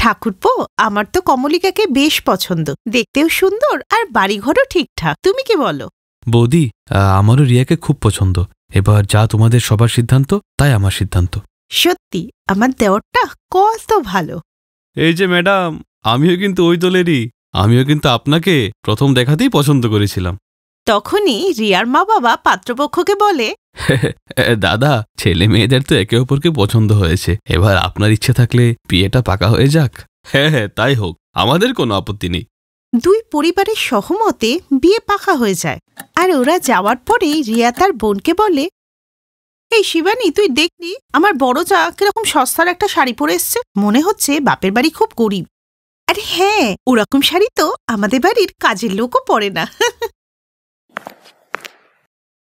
ঠাকুরপো, আমার তো কমলিকাকে বেশ পছন্দ, দেখতেও সুন্দর আর বাড়িঘরও ঠিকঠাক। তুমি কি বলো? বৌদি, আমারও রিয়াকে খুব পছন্দ। এবার যা তোমাদের সবার সিদ্ধান্ত তাই আমার সিদ্ধান্ত। সত্যি আমার দেওরটা কত ভালো। এই যে ম্যাডাম, আমিও কিন্তু ওই দলেরই। আমিও কিন্তু আপনাকে প্রথম দেখাতেই পছন্দ করেছিলাম। তখনই রিয়ার মা বাবা পাত্রপক্ষকে বলে, দাদা, ছেলে মেয়েদের তো একে অপরকে পছন্দ হয়েছে, এবার আপনার ইচ্ছে থাকলে বিয়েটা পাকা হয়ে যাক। হ্যাঁ হ্যাঁ, তাই হোক, আমাদের কোনো আপত্তি নেই। দুই পরিবারের সহমতে বিয়ে পাকা হয়ে যায়। আর ওরা যাওয়ার পরে রিয়া তার বোনকে বলে, এই শিবানী, তুই দেখলি আমার বড় যা কিরকম সস্তার একটা শাড়ি পরে এসছে, মনে হচ্ছে বাপের বাড়ি খুব গরিব। আরে হ্যাঁ, ওরকম শাড়ি তো আমাদের বাড়ির কাজের লোকও পরে না।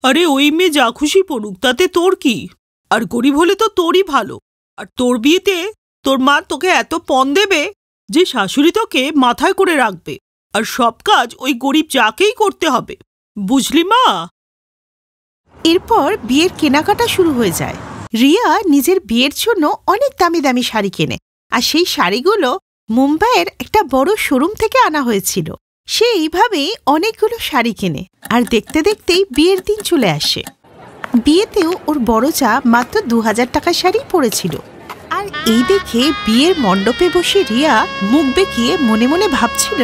আরে ওই মেয়ে যা খুশি পড়ুক, তাতে তোর কি? আর গরিব হলে তো তোরই ভালো। আর তোর বিয়েতে তোর মা তোকে এত পণ দেবে যে শাশুড়ি তোকে মাথায় করে রাখবে, আর সব কাজ ওই গরিব যাকেই করতে হবে, বুঝলি মা? এরপর বিয়ের কেনাকাটা শুরু হয়ে যায়। রিয়া নিজের বিয়ের জন্য অনেক দামি দামি শাড়ি কেনে, আর সেই শাড়িগুলো মুম্বাইয়ের একটা বড় শোরুম থেকে আনা হয়েছিল। সে এইভাবেই অনেকগুলো শাড়ি কেনে, আর দেখতে দেখতেই বিয়ের দিন চলে আসে। বিয়েতেও ওর বড় যা মাত্র 2000 টাকার শাড়ি পরেছিল। আর এই দেখে বিয়ের মণ্ডপে বসে রিয়া মুখ বেঁকিয়ে মনে মনে ভাবছিল,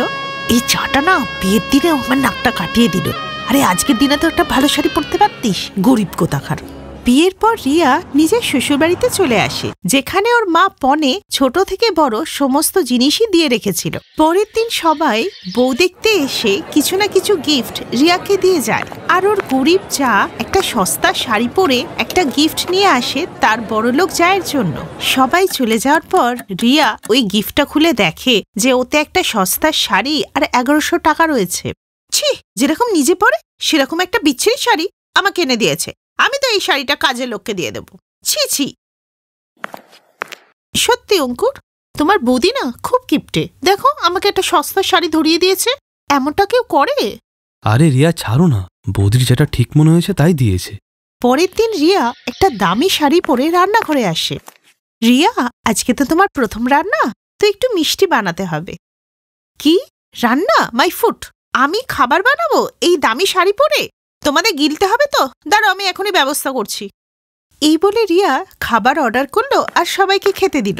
এই চাটা না বিয়ের দিনে আমার নাকটা কাটিয়ে দিল। আরে আজকের দিনে তো একটা ভালো শাড়ি পরতে পারতিস, গরিব কোথাকার। বিয়ের পর রিয়া নিজের শ্বশুরবাড়িতে চলে আসে, যেখানে ওর মা পণে ছোট থেকে বড় সমস্ত জিনিসই দিয়ে রেখেছিল। পরের দিন সবাই বউ দেখতে এসে কিছু না কিছু গিফট রিয়াকে দিয়ে যায়। আর ওর গরিব যা একটা সস্তা শাড়ি পরে একটা গিফট নিয়ে আসে তার বড়লোক জায়ের জন্য। সবাই চলে যাওয়ার পর রিয়া ওই গিফটটা খুলে দেখে যে ওতে একটা সস্তা শাড়ি আর 1100 টাকা রয়েছে। ছি, যেরকম নিজে পরে সেরকম একটা বিচ্ছিরি শাড়ি আমাকে এনে দিয়েছে। আমি তো এই শাড়িটা কাজের লোককে দিয়ে দেব। ছি ছি। সত্যি অঙ্কুর, তোমার বৌদি না খুব কিপটে। দেখো, আমাকে একটা সস্তা শাড়ি ধরিয়ে দিয়েছে। এমনটা কেউ করে? আরে রিয়া, ছাড়ো না, বৌদির যেটা ঠিক মনে হয়েছে তাই দিয়েছে। পরের দিন রিয়া একটা দামি শাড়ি পরে রান্নাঘরে আসে। রিয়া, আজকে তো তোমার প্রথম রান্না, তো একটু মিষ্টি বানাতে হবে। কি রান্না? My food! আমি খাবার বানাবো এই দামি শাড়ি পরে? তোমাদের গিলতে হবে তো, দাঁড়াও আমি এখনই ব্যবস্থা করছি। এই বলে রিয়া খাবার অর্ডার করলো আর সবাইকে খেতে দিল।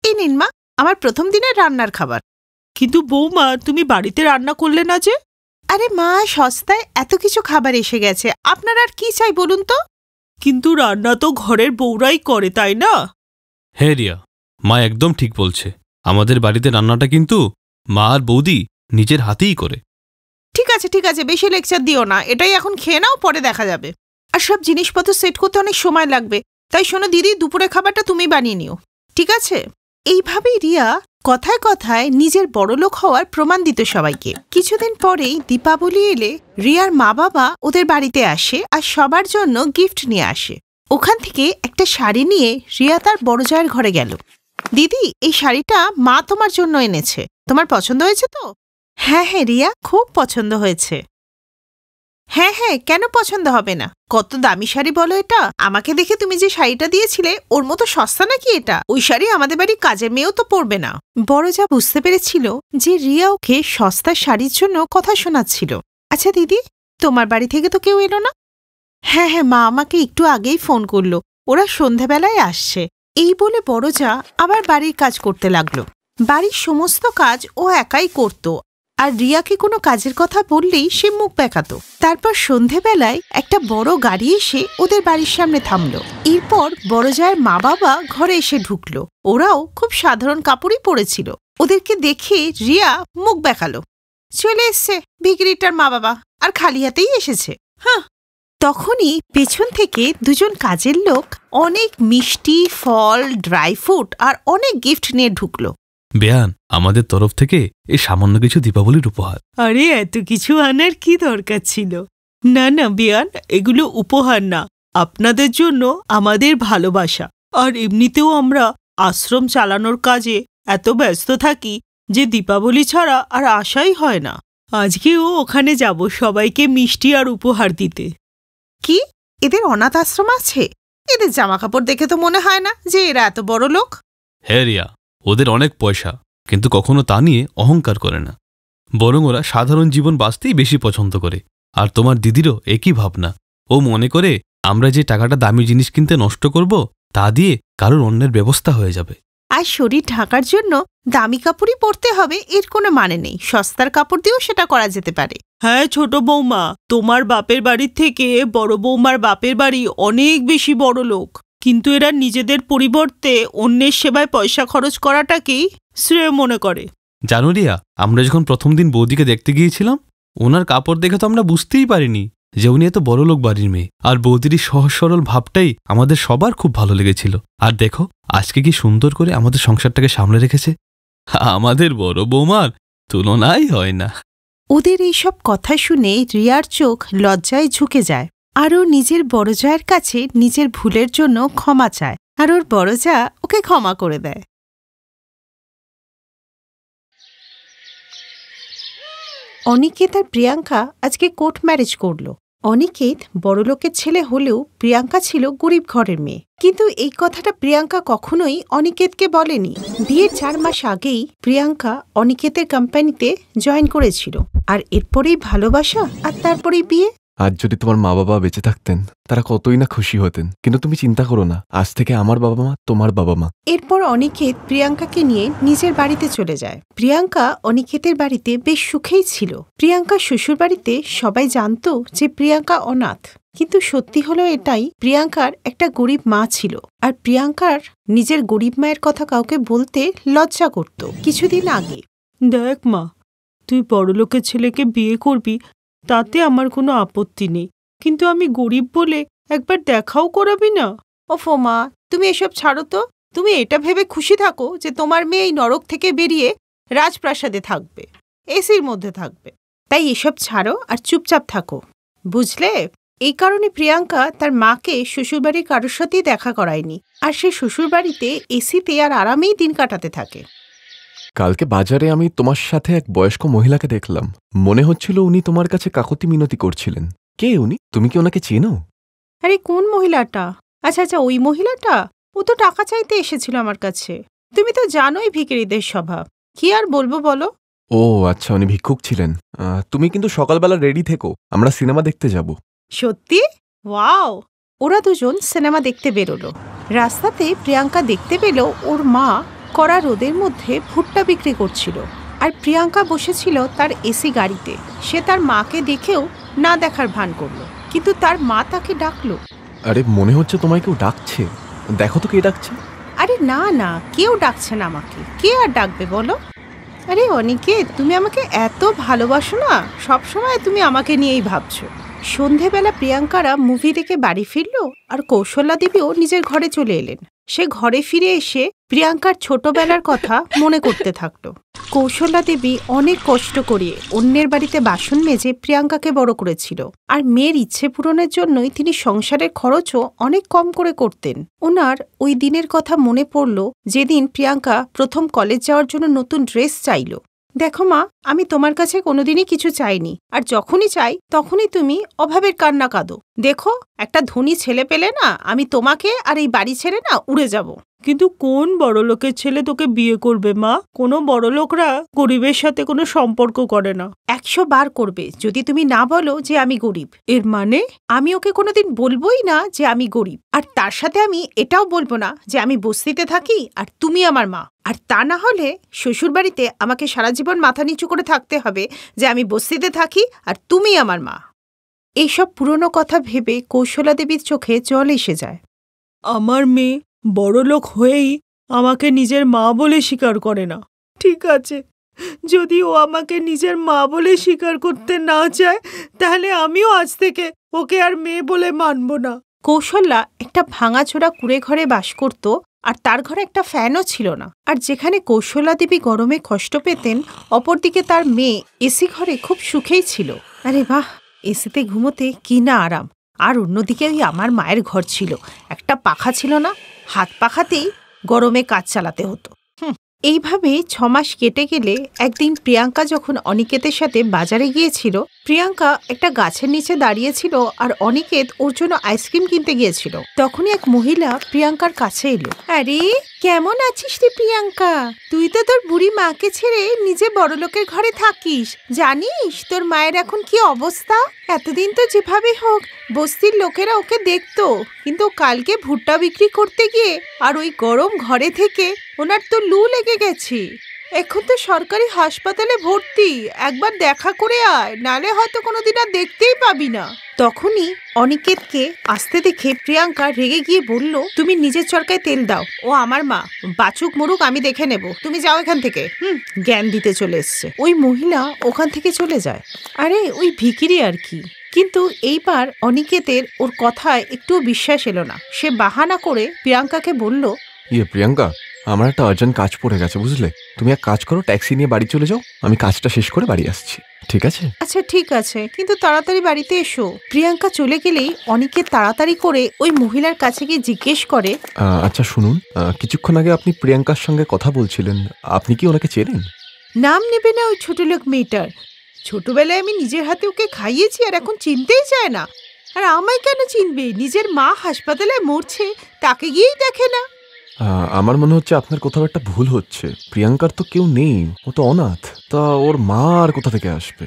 এই নিন মা, আমার প্রথম দিনের রান্নার খাবার। কিন্তু বৌমা, তুমি বাড়িতে রান্না করলে না যে? আরে মা, সস্তায় এত কিছু খাবার এসে গেছে, আপনার আর কি চাই বলুন তো? কিন্তু রান্না তো ঘরের বউরাই করে, তাই না? হ্যাঁ রিয়া, মা একদম ঠিক বলছে। আমাদের বাড়িতে রান্নাটা কিন্তু মা আর বৌদি নিজের হাতেই করে। ঠিক আছে ঠিক আছে, বেশি লেকচার দিও না, এটাই এখন খেয়ে নাও, পরে দেখা যাবে। আর সব জিনিসপত্র সেট করতে অনেক সময় লাগবে, তাই শোনো দিদি, দুপুরের খাবারটা তুমি বানিয়ে নিও, ঠিক আছে? এইভাবেই রিয়া কথায় কথায় নিজের বড়লোক হওয়ার প্রমাণ দিত সবাইকে। কিছুদিন পরেই দীপাবলি এলে রিয়ার মা বাবা ওদের বাড়িতে আসে আর সবার জন্য গিফট নিয়ে আসে। ওখান থেকে একটা শাড়ি নিয়ে রিয়া তার বড় জায়ের ঘরে গেল। দিদি, এই শাড়িটা মা তোমার জন্য এনেছে, তোমার পছন্দ হয়েছে তো? হ্যাঁ হ্যাঁ রিয়া, খুব পছন্দ হয়েছে। হ্যাঁ হ্যাঁ, কেন পছন্দ হবে না? কত দামি শাড়ি বলো এটা। আমাকে দেখে তুমি যে শাড়িটা দিয়েছিলে ওর মতো সস্তা নাকি এটা? ওই শাড়ি আমাদের বাড়ির কাজের মেয়েও তো পরবে না। বড় যা বুঝতে পেরেছিল যে রিয়া ওকে সস্তা শাড়ির জন্য কথা শোনাচ্ছিল। আচ্ছা দিদি, তোমার বাড়ি থেকে তো কেউ এলো না? হ্যাঁ হ্যাঁ, মা আমাকে একটু আগেই ফোন করলো, ওরা সন্ধ্যাবেলায় আসছে। এই বলে বড় যা আবার বাড়ির কাজ করতে লাগলো। বাড়ির সমস্ত কাজ ও একাই করত, আর রিয়াকে কোনো কাজের কথা বললেই সে মুখ বেঁকাতো। তারপর সন্ধেবেলায় একটা বড় গাড়ি এসে ওদের বাড়ির সামনে থামলো। এরপর বড় জায়ের মা বাবা ঘরে এসে ঢুকলো। ওরাও খুব সাধারণ কাপড়ই পরেছিল। ওদেরকে দেখে রিয়া মুখ বেঁকালো। চলে এসছে ভিখিরিটার মা বাবা, আর খালি হাতেই এসেছে। হ্যাঁ। তখনই পেছন থেকে দুজন কাজের লোক অনেক মিষ্টি, ফল, ড্রাই ফ্রুট আর অনেক গিফট নিয়ে ঢুকলো। বেয়ান, আমাদের তরফ থেকে এই সামান্য কিছু দীপাবলির উপহার। আরে এত কিছু আনার কি দরকার ছিল? না না বিয়ান, এগুলো উপহার না, আপনাদের জন্য আমাদের ভালোবাসা। আর এমনিতেও আমরা আশ্রম চালানোর কাজে এত ব্যস্ত থাকি যে দীপাবলি ছাড়া আর আশাই হয় না। আজকেও ওখানে যাব সবাইকে মিষ্টি আর উপহার দিতে। কি, এদের অনাথ আশ্রম আছে? এদের জামা কাপড় দেখে তো মনে হয় না যে এরা এত বড় লোক। হ্যাঁ রিয়া, ওদের অনেক পয়সা, কিন্তু কখনো তা নিয়ে অহংকার করে না, বরং ওরা সাধারণ জীবন বাঁচতেই বেশি পছন্দ করে। আর তোমার দিদিরও একই ভাবনা। ও মনে করে আমরা যে টাকাটা দামি জিনিস কিনতে নষ্ট করব, তা দিয়ে কারোর অন্যের ব্যবস্থা হয়ে যাবে। আর শরীর ঢাকার জন্য দামি কাপড়ই পরতে হবে এর কোনো মানে নেই, সস্তার কাপড় দিয়েও সেটা করা যেতে পারে। হ্যাঁ ছোট বৌমা, তোমার বাপের বাড়ির থেকে বড় বৌমার বাপের বাড়ি অনেক বেশি বড় লোক, কিন্তু এরা নিজেদের পরিবর্তে অন্যের সেবায় পয়সা খরচ করাটাকেই শ্রেয় মনে করে। জানো রিয়া, আমরা যখন প্রথম দিন বৌদিকে দেখতে গিয়েছিলাম, ওনার কাপড় দেখে তো আমরা বুঝতেই পারিনি যে উনি এত বড়লোক বাড়ির মেয়ে। আর বৌদির সহজ সরল ভাবটাই আমাদের সবার খুব ভালো লেগেছিল। আর দেখো আজকে কি সুন্দর করে আমাদের সংসারটাকে সামলে রেখেছে। আমাদের বড় বৌমার তুলনাই হয় না। ওদের এইসব কথা শুনে রিয়ার চোখ লজ্জায় ঝুঁকে যায়, আর ও নিজের বড় জায়ের কাছে নিজের ভুলের জন্য ক্ষমা চায়, আর ওর বড় জা ওকে ক্ষমা করে দেয়। অনিকেত আর প্রিয়াঙ্কা আজকে কোর্ট ম্যারেজ করল। অনিকেত বড়লোকের ছেলে হলেও প্রিয়াঙ্কা ছিল গরিব ঘরের মেয়ে, কিন্তু এই কথাটা প্রিয়াঙ্কা কখনোই অনিকেতকে বলেনি। বিয়ের 4 মাস আগেই প্রিয়াঙ্কা অনিকেতের কোম্পানিতে জয়েন করেছিল, আর এরপরেই ভালোবাসা, আর তারপরেই বিয়ে। আজ যদি তোমার মা বাবা বেঁচে থাকতেন তারা কতই না খুশি হতেন, কিন্তু তুমি চিন্তা করো না, আজ থেকে আমার বাবা মা তোমার বাবা মা। এরপর অনিকেত প্রিয়াঙ্কাকে নিয়ে নিজের বাড়িতে চলে যায়। প্রিয়াঙ্কা অনিকেতের বাড়িতে বেশ সুখেই ছিল। প্রিয়াঙ্কার শ্বশুর বাড়িতে সবাই জানত যে প্রিয়াঙ্কা অনাথ, কিন্তু সত্যি হলো এটাই, প্রিয়াঙ্কার একটা গরিব মা ছিল, আর প্রিয়াঙ্কার নিজের গরিব মায়ের কথা কাউকে বলতে লজ্জা করত। কিছুদিন আগে, দেখ মা, তুই বড়লোকের ছেলেকে বিয়ে করবি তাতে আমার কোনো আপত্তি নেই, কিন্তু আমি গরিব বলে একবার দেখাও করাবি না? ওফো মা, তুমি এসব ছাড়ো তো। তুমি এটা ভেবে খুশি থাকো যে তোমার মেয়ে এই নরক থেকে বেরিয়ে রাজপ্রাসাদে থাকবে, এসির মধ্যে থাকবে। তাই এসব ছাড়ো আর চুপচাপ থাকো, বুঝলে? এই কারণে প্রিয়াঙ্কা তার মাকে শ্বশুরবাড়ির কারোর সাথেই দেখা করায়নি, আর সে শ্বশুরবাড়িতে এসিতে আর আরামেই দিন কাটাতে থাকে। কালকে বাজারে আমি তোমার সাথে এক বয়স্ক মহিলাকে দেখলাম, মনে হচ্ছিল উনি তোমার কাছে কাকতি মিনতি করছিলেন। কে উনি? তুমি কি ওনাকে চেনো? আরে কোন মহিলাটা? আচ্ছা আচ্ছা, ওই মহিলাটা? ও তো টাকা চাইতে এসেছিল আমার কাছে। তুমি তো জানোই ভিখিরিদের স্বভাব, কি আর বলবো বলো। ও আচ্ছা, উনি ভিক্ষুক ছিলেন। তুমি কিন্তু সকালবেলা রেডি থেকো, আমরা সিনেমা দেখতে যাব। সত্যি? ওয়াও! ওরা দুজন সিনেমা দেখতে বেরোলো। রাস্তাতে প্রিয়াঙ্কা দেখতে পেল ওর মা কড়া রোদের মধ্যে ভুট্টা বিক্রি করছিল, আর প্রিয়াঙ্কা বসেছিল তার এসি গাড়িতে। সে তার মাকে দেখেও না দেখার ভান করলো, কিন্তু তার মা তাকে ডাকলো। আরে মনে হচ্ছে তোমায় কেউ ডাকছে, দেখো তো কে ডাকছে। আরে না না, কেউ ডাকছে না আমাকে, কে আর ডাকবে বলো? আরে অনিকেত, তুমি আমাকে এত ভালোবাসো না, সবসময় তুমি আমাকে নিয়েই ভাবছো। সন্ধেবেলা প্রিয়াঙ্কারা মুভি দেখে বাড়ি ফিরল, আর কৌশল্যা দেবীও নিজের ঘরে চলে এলেন। সে ঘরে ফিরে এসে প্রিয়াঙ্কার ছোটবেলার কথা মনে করতে থাকলো। কৌশল্যা দেবী অনেক কষ্ট করে অন্যের বাড়িতে বাসন মেজে প্রিয়াঙ্কাকে বড় করেছিল, আর মেয়ের ইচ্ছে পূরণের জন্যই তিনি সংসারের খরচও অনেক কম করে করতেন। ওনার ওই দিনের কথা মনে পড়ল যেদিন প্রিয়াঙ্কা প্রথম কলেজ যাওয়ার জন্য নতুন ড্রেস চাইল। দেখো মা, আমি তোমার কাছে কোনোদিনই কিছু চাইনি, আর যখনই চাই তখনই তুমি অভাবের কান্না কাঁদো। দেখো, একটা ধনী ছেলে পেলে না, আমি তোমাকে আর এই বাড়ি ছেড়ে না উড়ে যাব। কিন্তু কোন বড়লোকের ছেলে তোকে বিয়ে করবে মা? কোনো বড়লোকরা গরিবের সাথে কোনো সম্পর্ক করে না। 100 বার করবে যদি তুমি না বলো যে আমি গরিব। এর মানে? আমি ওকে কোনোদিন বলবোই না যে আমি গরিব, আর তার সাথে আমি এটাও বলবো না যে আমি বস্তিতে থাকি আর তুমি আমার মা। আর তা না হলে শ্বশুরবাড়িতে আমাকে সারা জীবন মাথা নিচু করে থাকতে হবে যে আমি বস্তিতে থাকি আর তুমি আমার মা। এইসব পুরনো কথা ভেবে কৌশলা দেবীর চোখে জল এসে যায়। আমার মেয়ে বড়লোক হয়েই আমাকে নিজের মা বলে স্বীকার করে না। ঠিক আছে, যদি ও আমাকে নিজের মা বলে স্বীকার করতে না চায়, তাহলে আমিও আজ থেকে ওকে আর মেয়ে বলে মানব না। কৌশল্যা একটা ভাঙাচোরা কুঁড়ে ঘরে বাস করত, আর তার ঘরে একটা ফ্যানও ছিল না। আর যেখানে কৌশল্যা দেবী গরমে কষ্ট পেতেন, অপরদিকে তার মেয়ে এসি ঘরে খুব সুখেই ছিল। আরে বাহ, এসিতে ঘুমোতে কি না আরাম। আর অন্যদিকে ওই আমার মায়ের ঘর ছিল, একটা পাখা ছিল না, হাত পাখাতেই গরমে কাজ চালাতে হতো। এইভাবে 6 মাস কেটে গেলে একদিন প্রিয়াঙ্কা যখন অনিকেতের সাথে বাজারে গিয়েছিল, প্রিয়াঙ্কা একটা গাছের নিচে দাঁড়িয়েছিল আর অনিকেত ওর জন্য আইসক্রিম কিনতে গিয়েছিল। তখনই এক মহিলা প্রিয়াঙ্কার কাছে এলো। আরে কেমন আছিস রে প্রিয়াঙ্কা? তুই তো তোর বুড়ি মাকে ছেড়ে নিজে বড়লোকের ঘরে থাকিস। জানিস তোর মায়ের এখন কি অবস্থা? এতদিন তো যেভাবে হোক বস্তির লোকেরা ওকে দেখতো, কিন্তু কালকে ভুট্টা বিক্রি করতে গিয়ে আর ওই গরম ঘরে থেকে ওনার তো লু লেগে গেছে। এখন তো সরকারি হাসপাতালে ভর্তি, একবার দেখা করে আয়, নালে হয়তো কোনোদিন আর দেখতেই পাবি না। তখনই অনিকেতকে আসতে দেখে প্রিয়াঙ্কা রেগে গিয়ে বলল, তুমি নিজের চরকায় তেল দাও, ও আমার মা, বাচুক মরুক আমি দেখে নেব, তুমি যাও এখান থেকে। জ্ঞান দিতে চলে এসছে। ওই মহিলা ওখান থেকে চলে যায়। আরে ওই ভিখিরি আর কি। কিন্তু এইবার অনিকেতের ওর কথায় একটুও বিশ্বাস এলো না। সে বাহানা করে প্রিয়াঙ্কাকে বলল, প্রিয়াঙ্কা, আমার একটা আর্জেন্ট কাজ পড়ে গেছে, বুঝলে? তুমি এক কাজ করো, ট্যাক্সি নিয়ে বাড়ি চলে যাও, আমি কাজটা শেষ করে বাড়ি আসছি, ঠিক আছে? আচ্ছা ঠিক আছে, কিন্তু তাড়াতাড়ি বাড়িতে এসো। প্রিয়াঙ্কা চলে গেলেই অনিকেত তাড়াতাড়ি করে ওই মহিলার কাছে গিয়ে জিজ্ঞেস করে, আচ্ছা শুনুন, কিছুক্ষণ আগে আপনি প্রিয়াঙ্কার সঙ্গে কথা বলছিলেন, আপনি কি ওনাকে চেনেন? নাম নেবে না ওই ছোট লোক মেয়েটার। ছোটবেলায় আমি নিজের হাতে ওকে খাইয়েছি আর এখন চিনতেই চায় না। আর আমায় কেন চিনবে? নিজের মা হাসপাতালে মরছে, তাকে গিয়েই দেখে না। আমার মনে হচ্ছে আপনার কোথাও একটা ভুল হচ্ছে। প্রিয়াঙ্কার তো কেউ নেই, ও তো অনাথ, তা ওর মা আর কোথা থেকে আসবে?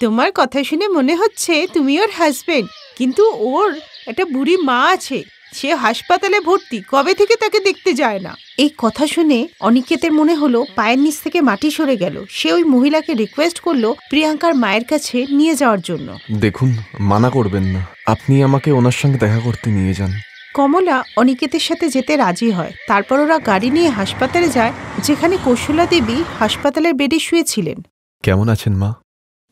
তোমার কথা শুনে মনে হচ্ছে তুমি ওর হাজবেন্ড, কিন্তু ওর একটা বুড়ি মা আছে, সে হাসপাতালে ভর্তি, কবে থেকে তাকে দেখতে যায় না। এই কথা শুনে অনিকেতের মনে হলো পায়ের নিচ থেকে মাটি সরে গেল। সে ওই মহিলাকে রিকোয়েস্ট করলো প্রিয়াঙ্কার মায়ের কাছে নিয়ে যাওয়ার জন্য। দেখুন, মানা করবেন না, আপনি আমাকে ওনার সঙ্গে দেখা করতে নিয়ে যান। কমলা অনিকেতের সাথে যেতে রাজি হয়। তারপর ওরা গাড়ি নিয়ে হাসপাতালে যায়, যেখানে কৌশলা দেবী হাসপাতালের বেডে শুয়েছিলেন। কেমন আছেন মা?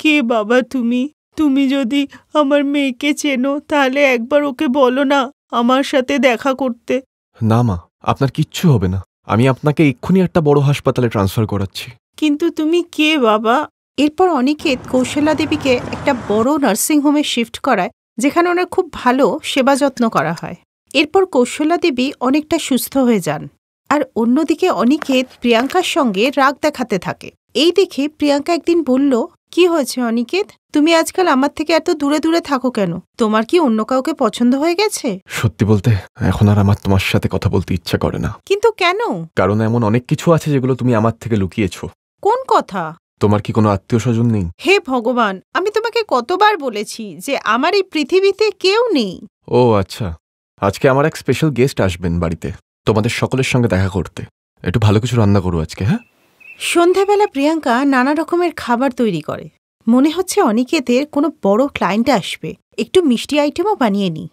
কে বাবা তুমি? তুমি যদি আমার মেয়েকে চেনো তাহলে একবার ওকে বলো না আমার সাথে দেখা করতে। না মা, আপনার কিচ্ছু হবে না, আমি আপনাকে এক্ষুনি একটা বড় হাসপাতালে ট্রান্সফার করাচ্ছি। কিন্তু তুমি কে বাবা? এরপর অনিকেত কৌশলা দেবীকে একটা বড় নার্সিং হোমে শিফট করায়, যেখানে ওনার খুব ভালো সেবা যত্ন করা হয়। এরপর কৌশলা দেবী অনেকটা সুস্থ হয়ে যান। আর অন্যদিকে অনিকেত প্রিয়াঙ্কার সঙ্গে রাগ দেখাতে থাকে। এই দেখে প্রিয়াঙ্কা একদিন বলল, কি হয়েছে অনিকেত? তুমি আজকাল আমার থেকে এত দূরে দূরে থাকো কেন? তোমার কি অন্য কাউকে পছন্দ হয়ে গেছে? সত্যি বলতে এখন আর আমার তোমার সাথে কথা বলতে ইচ্ছা করে না। কিন্তু কেন? কারণ এমন অনেক কিছু আছে যেগুলো তুমি আমার থেকে লুকিয়েছো। কোন কথা? তোমার কি কোনো আত্মীয় স্বজন নেই? হে ভগবান, আমি তোমাকে কতবার বলেছি যে আমার এই পৃথিবীতে কেউ নেই। ও আচ্ছা, আজকে আমার এক স্পেশাল গেস্ট আসবেন বাড়িতে, তোমাদের সকলের সঙ্গে দেখা করতে। একটু ভালো কিছু রান্না করো আজকে, হ্যাঁ? সন্ধ্যাবেলা প্রিয়াঙ্কা নানা রকমের খাবার তৈরি করে। মনে হচ্ছে অনিকেতের কোনো বড় ক্লায়েন্ট আসবে, একটু মিষ্টি আইটেমও বানিয়ে নি।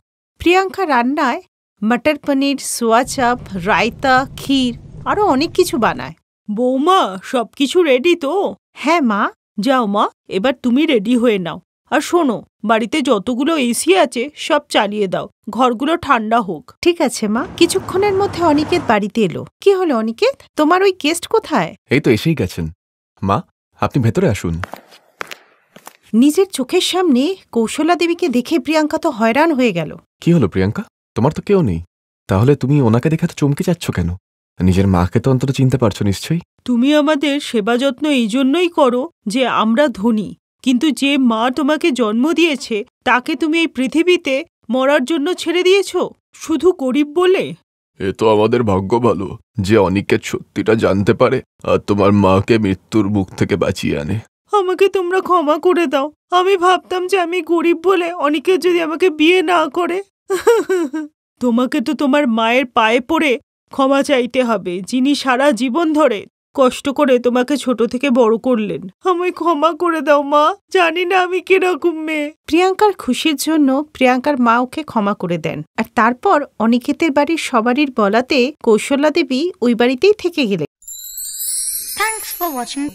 প্রিয়াঙ্কা রান্নায় মটর পনির, সোয়া চাপ, রায়তা, ক্ষীর আরও অনেক কিছু বানায়। বৌমা, সবকিছু রেডি তো? হ্যাঁ মা। যাও মা, এবার তুমি রেডি হয়ে নাও। আর শোনো, বাড়িতে যতগুলো এসি আছে সব চালিয়ে দাও, ঘরগুলো ঠান্ডা হোক। ঠিক আছে মা। কিছুক্ষণের মধ্যে অনিকেত বাড়িতে এলো। কি হলো অনিকেত, তোমার ওই গেস্ট কোথায়? এই তো এসেই গেছেন। মা, আপনি ভেতরে আসুন। নিজের চোখের সামনে কৌশলা দেবীকে দেখে প্রিয়াঙ্কা তো হয়রান হয়ে গেল। কি হলো প্রিয়াঙ্কা, তোমার তো কেউ নেই, তাহলে তুমি ওনাকে দেখে তো চমকে যাচ্ছ কেন? নিজের মাকে তো অন্তত চিনতে পারছো নিশ্চয়ই। তুমি আমাদের সেবা যত্ন এই জন্যই করো যে আমরা ধনী, কিন্তু যে মা তোমাকে জন্ম দিয়েছে তাকে তুমি এই পৃথিবীতে মরার জন্য ছেড়ে দিয়েছ শুধু গরিব বলে? এ তো আমাদের ভাগ্য ভালো যে অনিকেত সত্যিটা জানতে পারে আর তোমার মাকে মৃত্যুর মুখ থেকে বাঁচিয়ে আনে। আমাকে তোমরা ক্ষমা করে দাও। আমি ভাবতাম যে আমি গরিব বলে অনিকেত যদি আমাকে বিয়ে না করে। তোমাকে তো তোমার মায়ের পায়ে পড়ে ক্ষমা চাইতে হবে, যিনি সারা জীবন ধরে কষ্ট করে তোমাকে ছোট থেকে বড় করলেন। আমায় ক্ষমা করে দাও মা, জানি না আমি কিরকম মেয়ে। প্রিয়াঙ্কার খুশির জন্য প্রিয়াঙ্কার মা ওকে ক্ষমা করে দেন। আর তারপর অনিকেতের বাড়ির সবারই বলাতে কৌশলা দেবী ওই বাড়িতেই থেকে গেলেন। Thanks for watching.